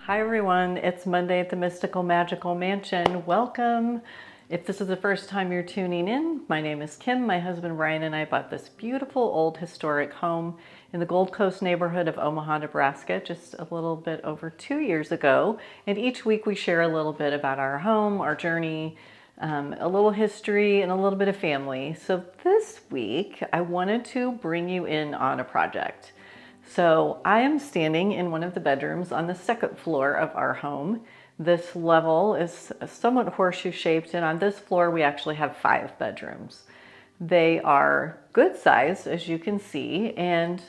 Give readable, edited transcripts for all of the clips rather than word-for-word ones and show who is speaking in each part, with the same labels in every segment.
Speaker 1: Hi everyone, it's Monday at the Mystical Magical Mansion. Welcome. If this is the first time you're tuning in, my name is Kim. My husband Ryan and I bought this beautiful old historic home in the Gold Coast neighborhood of Omaha, Nebraska, just a little bit over 2 years ago. And each week we share a little bit about our home, our journey, a little history, and a little bit of family. So this week I wanted to bring you in on a project. So I am standing in one of the bedrooms on the second floor of our home. This level is somewhat horseshoe shaped, and on this floor we actually have 5 bedrooms. They are good size, as you can see, and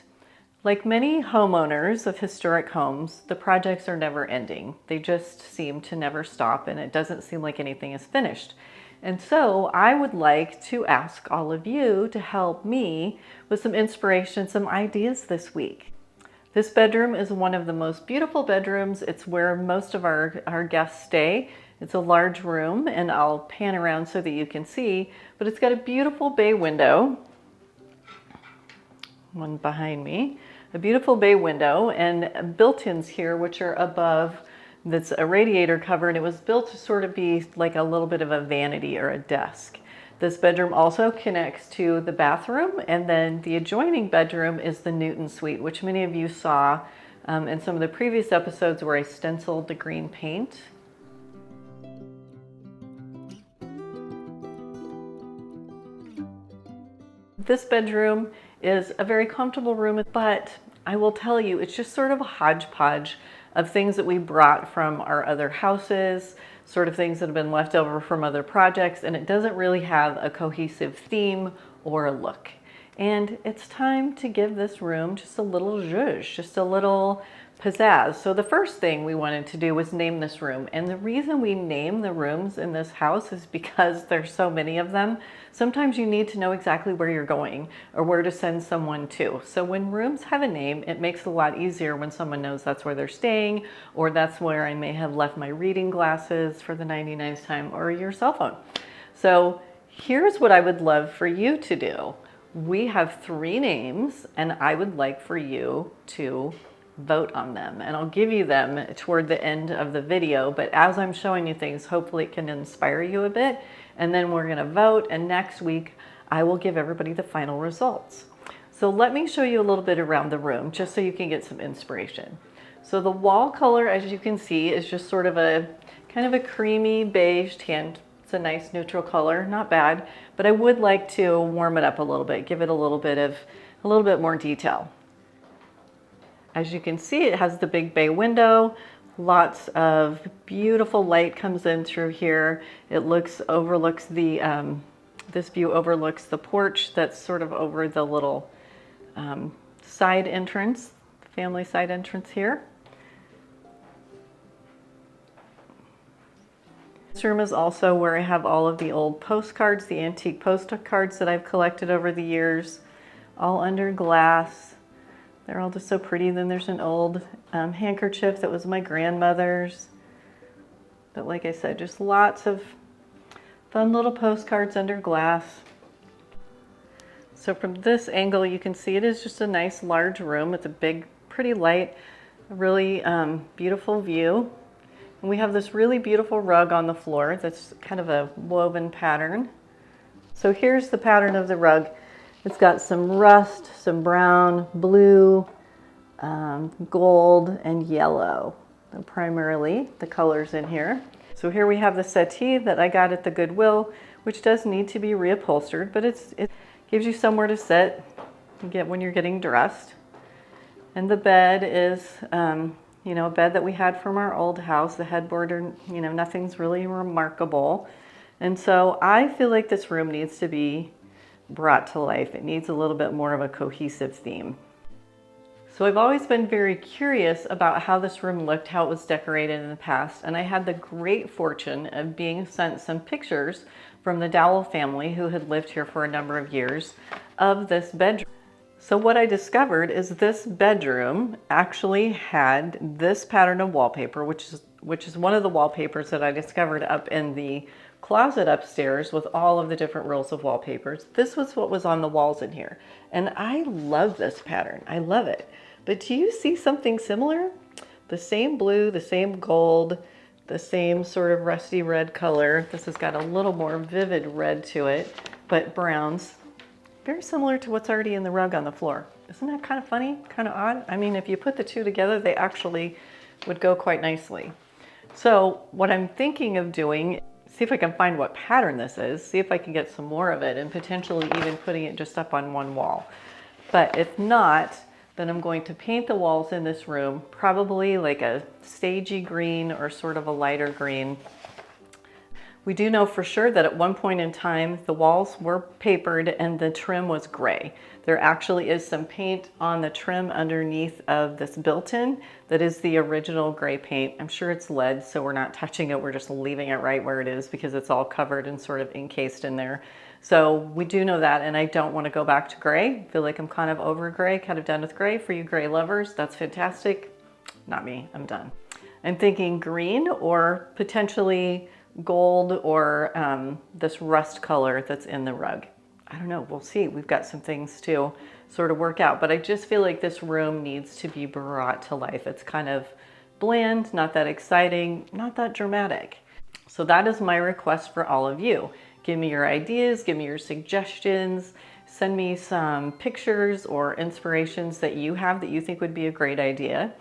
Speaker 1: like many homeowners of historic homes, the projects are never ending. They just seem to never stop, and it doesn't seem like anything is finished. And so I would like to ask all of you to help me with some inspiration, some ideas this week. This bedroom is one of the most beautiful bedrooms. It's where most of our guests stay. It's a large room, and I'll pan around so that you can see, but it's got a beautiful bay window, one behind me, a beautiful bay window, and built-ins here, which are above. That's a radiator cover, and it was built to sort of be like a little bit of a vanity or a desk. This bedroom also connects to the bathroom, and then the adjoining bedroom is the Newton Suite, which many of you saw in some of the previous episodes where I stenciled the green paint. This bedroom is a very comfortable room, but I will tell you, it's just sort of a hodgepodge of things that we brought from our other houses, sort of things that have been left over from other projects, and it doesn't really have a cohesive theme or a look. And it's time to give this room just a little zhuzh, just a little pizzazz. So the first thing we wanted to do was name this room. And the reason we name the rooms in this house is because there's so many of them. Sometimes you need to know exactly where you're going or where to send someone to. So when rooms have a name, it makes it a lot easier when someone knows that's where they're staying, or that's where I may have left my reading glasses for the 99th time, or your cell phone. So here's what I would love for you to do. We have 3 names, and I would like for you to vote on them, and I'll give you them toward the end of the video, but as I'm showing you things, hopefully it can inspire you a bit, and then we're going to vote, and next week I will give everybody the final results. So let me show you a little bit around the room just so you can get some inspiration. So the wall color, as you can see, is just sort of a kind of a creamy beige tan. It's a nice neutral color, not bad, but I would like to warm it up a little bit, give it a little bit more detail. As you can see, it has the big bay window. Lots of beautiful light comes in through here. It overlooks the, this view overlooks the porch that's sort of over the little side entrance, family side entrance here. This room is also where I have all of the old postcards, the antique postcards that I've collected over the years, all under glass. They're all just so pretty. Then there's an old handkerchief that was my grandmother's. But like I said, just lots of fun little postcards under glass. So from this angle, you can see it is just a nice large room with a big, pretty light, really beautiful view. And we have this really beautiful rug on the floor that's kind of a woven pattern. So here's the pattern of the rug. It's got some rust, some brown, blue, gold, and yellow. So primarily the colors in here. So here we have the settee that I got at the Goodwill, which does need to be reupholstered, but it gives you somewhere to sit and get when you're getting dressed. And the bed is, you know, a bed that we had from our old house. The headboard, you know, nothing's really remarkable. And so I feel like this room needs to be brought to life. It needs a little bit more of a cohesive theme. So I've always been very curious about how this room looked, how it was decorated in the past, and I had the great fortune of being sent some pictures from the Dowell family, who had lived here for a number of years, of this bedroom. So what I discovered is this bedroom actually had this pattern of wallpaper, which is one of the wallpapers that I discovered up in the closet upstairs with all of the different rolls of wallpapers. This was what was on the walls in here. And I love this pattern. I love it. But do you see something similar? the same blue, the same gold, the same sort of rusty red color. This has got a little more vivid red to it, but browns. Very similar to what's already in the rug on the floor. Isn't that kind of funny, kind of odd? I mean, if you put the two together, they actually would go quite nicely. So what I'm thinking of doing, see if I can find what pattern this is, see if I can get some more of it, and potentially even putting it just up on one wall. But if not, then I'm going to paint the walls in this room, probably like a stagey green or sort of a lighter green. We do know for sure that at one point in time, the walls were papered and the trim was gray. There actually is some paint on the trim underneath of this built-in that is the original gray paint. I'm sure it's lead, so we're not touching it. We're just leaving it right where it is because it's all covered and sort of encased in there. So we do know that, and I don't want to go back to gray. I feel like I'm kind of over gray, kind of done with gray. For you gray lovers, that's fantastic. Not me, I'm done. I'm thinking green or potentially gold or this rust color that's in the rug. I don't know, we'll see. We've got some things to sort of work out, but I just feel like this room needs to be brought to life. It's kind of bland, not that exciting, not that dramatic. So that is my request for all of you. Give me your ideas, give me your suggestions, send me some pictures or inspirations that you have that you think would be a great idea.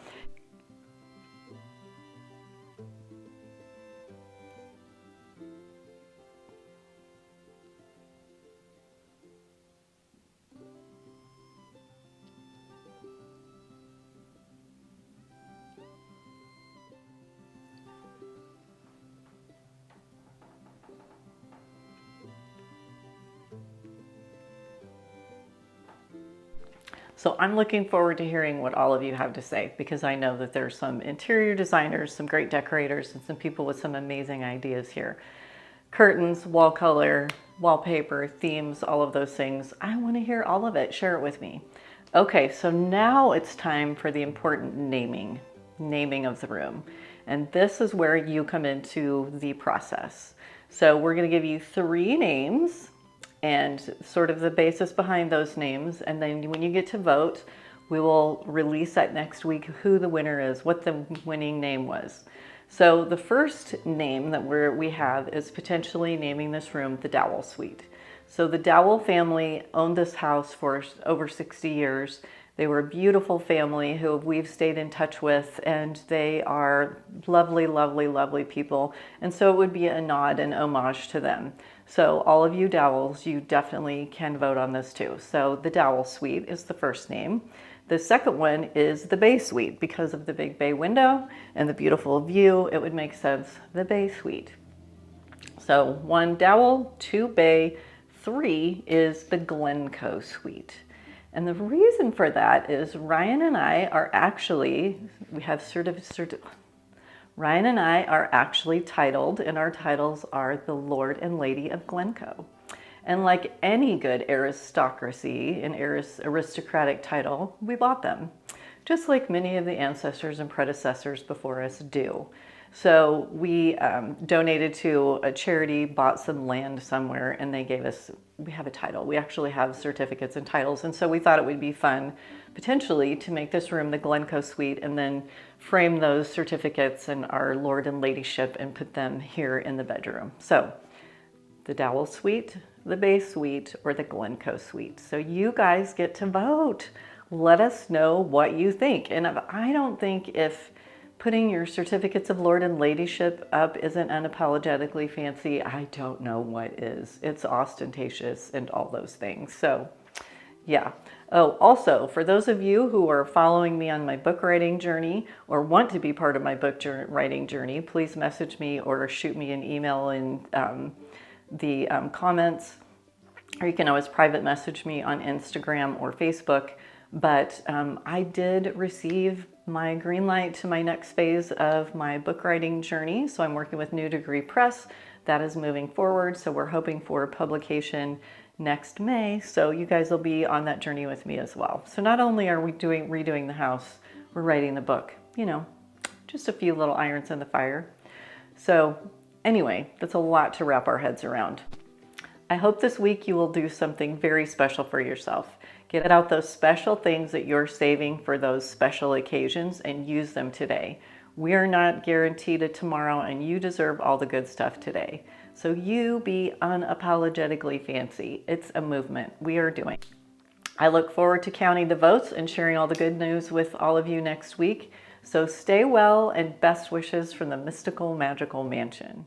Speaker 1: So I'm looking forward to hearing what all of you have to say, because I know that there's some interior designers, some great decorators, and some people with some amazing ideas here. Curtains, wall color, wallpaper, themes, all of those things. I want to hear all of it. Share it with me. Okay, so now it's time for the important naming of the room. And this is where you come into the process. So we're going to give you 3 names and sort of the basis behind those names. And then when you get to vote, we will release that next week who the winner is, what the winning name was. So the first name that we have is potentially naming this room the Dowell Suite. So the Dowell family owned this house for over 60 years. They were a beautiful family who we've stayed in touch with, and they are lovely, lovely, lovely people. And so it would be a nod and homage to them. So all of you Dowells, you definitely can vote on this too. So the Dowell Suite is the first name. The second one is the Bay Suite. Because of the big bay window and the beautiful view, it would make sense, the Bay Suite. So 1 Dowell, 2 Bay, 3 is the Glencoe Suite. And the reason for that is Ryan and I are actually, Ryan and I are actually titled, and our titles are the Lord and Lady of Glencoe. And like any good aristocracy and aristocratic title, we bought them, just like many of the ancestors and predecessors before us do. So we donated to a charity, bought some land somewhere, and they gave us, we have a title. We actually have certificates and titles. And so we thought it would be fun, potentially, to make this room the Glencoe Suite and then frame those certificates and our Lord and Ladyship and put them here in the bedroom. So the Dowell Suite, the Bay Suite, or the Glencoe Suite. So you guys get to vote. Let us know what you think. And I don't think if putting your certificates of Lord and Ladyship up isn't unapologetically fancy, I don't know what is. It's ostentatious and all those things. So yeah. Oh, also, for those of you who are following me on my book writing journey or want to be part of my book writing journey, please message me or shoot me an email in the comments, or you can always private message me on Instagram or Facebook. But I did receive my green light to my next phase of my book writing journey. So I'm working with New Degree Press. That is moving forward. So we're hoping for publication next May. So you guys will be on that journey with me as well. So not only are we redoing the house, we're writing the book, you know, just a few little irons in the fire. So anyway, that's a lot to wrap our heads around. I hope this week you will do something very special for yourself. Get out those special things that you're saving for those special occasions and use them today. We're not guaranteed a tomorrow, and you deserve all the good stuff today. So you be unapologetically fancy. It's a movement we are doing. I look forward to counting the votes and sharing all the good news with all of you next week. So stay well, and best wishes from the Mystical Magical Mansion.